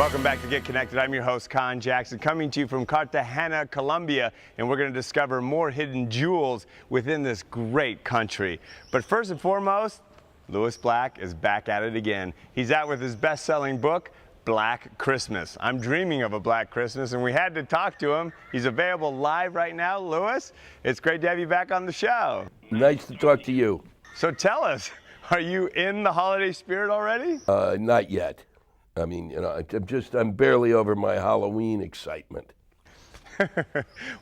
Welcome back to Get Connected. I'm your host, Con Jackson, coming to you from Cartagena, Colombia, and we're going to discover more hidden jewels within this great country. But first and foremost, Lewis Black is back at it again. He's out with his best-selling book, Black Christmas. I'm dreaming of a Black Christmas, and we had to talk to him. He's available live right now. Lewis, it's great to have you back on the show. Nice to talk to you. So tell us, are you in the holiday spirit already? Not yet. I mean, you know, I'm barely over my Halloween excitement.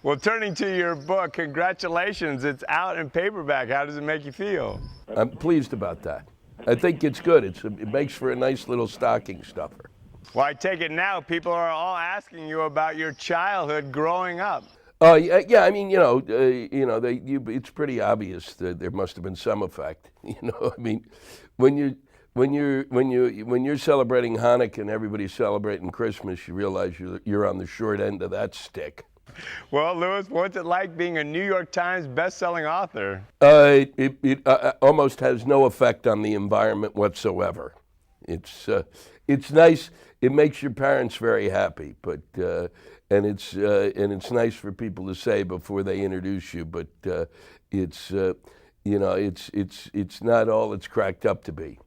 Well, turning to your book, congratulations. It's out in paperback. How does it make you feel? I'm pleased about that. I think it's good. It makes for a nice little stocking stuffer. Well, I take it now people are all asking you about your childhood growing up. Yeah. I mean, it's pretty obvious that there must have been some effect. You know, I mean, when you're celebrating Hanukkah and everybody's celebrating Christmas, you realize you're on the short end of that stick. Well, Lewis, what's it like being a New York Times best-selling author? It almost has no effect on the environment whatsoever. It's nice. It makes your parents very happy, but and it's nice for people to say before they introduce you. But it's not all it's cracked up to be.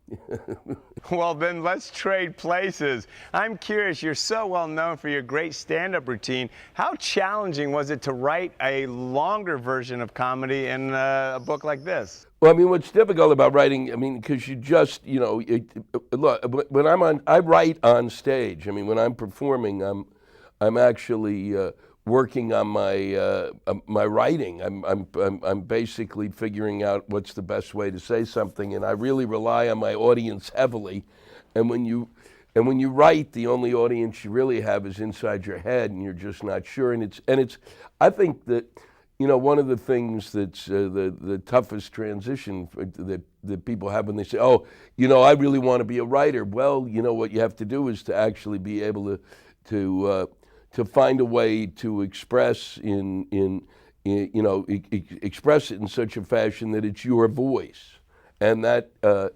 Well, then let's trade places. I'm curious, you're so well known for your great stand-up routine. How challenging was it to write a longer version of comedy in a book like this? Well, I mean, what's difficult about writing, I mean, because you just, look, when I write on stage. I mean, when I'm performing, I'm actually working on my writing. I'm basically figuring out what's the best way to say something, and I really rely on my audience heavily. And when you write, the only audience you really have is inside your head, and you're just not sure. And it's I think that, you know, one of the things that's the toughest transition that people have when they say, oh, you know, I really want to be a writer. Well, you know, what you have to do is to actually be able to find a way to express express it in such a fashion that it's your voice, and that's been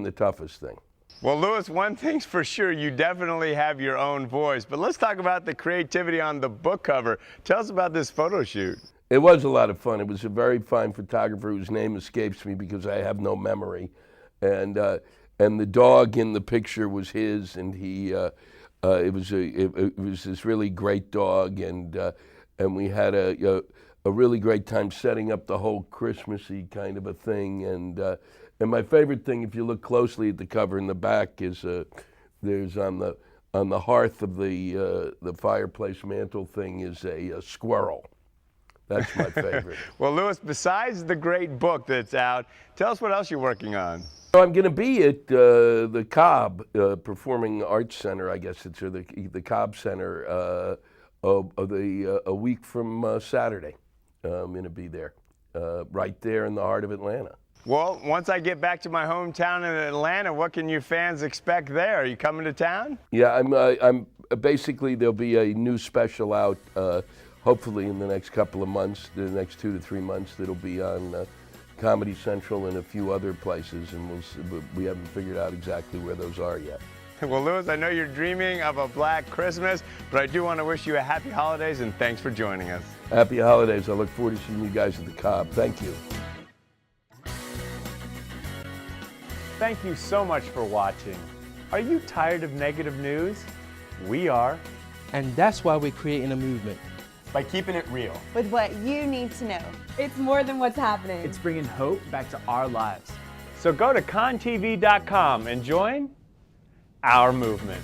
the toughest thing. Well, Lewis, one thing's for sure, you definitely have your own voice. But let's talk about the creativity on the book cover. Tell us about this photo shoot. It was a lot of fun. It was a very fine photographer whose name escapes me because I have no memory, and the dog in the picture was his, and he. It was this really great dog, and we had a really great time setting up the whole Christmassy kind of a thing. And my favorite thing, if you look closely at the cover in the back, is there's on the hearth of the fireplace mantle thing is a squirrel. That's my favorite. Well, Lewis, besides the great book that's out, tell us what else you're working on. So I'm going to be at the Cobb Performing Arts Center, I guess it's, or the Cobb Center, a week from Saturday. I'm going to be there, right there in the heart of Atlanta. Well, once I get back to my hometown in Atlanta, what can your fans expect there? Are you coming to town? Yeah, I'm basically, there'll be a new special out, hopefully in the next couple of months, the next 2 to 3 months, that'll be on Comedy Central and a few other places, and we haven't figured out exactly where those are yet. Well, Lewis, I know you're dreaming of a Black Christmas, but I do want to wish you a happy holidays, and thanks for joining us. Happy holidays. I look forward to seeing you guys at the Cobb. Thank you. Thank you so much for watching. Are you tired of negative news? We are. And that's why we're creating a movement. By keeping it real. With what you need to know. It's more than what's happening. It's bringing hope back to our lives. So go to contv.com and join our movement.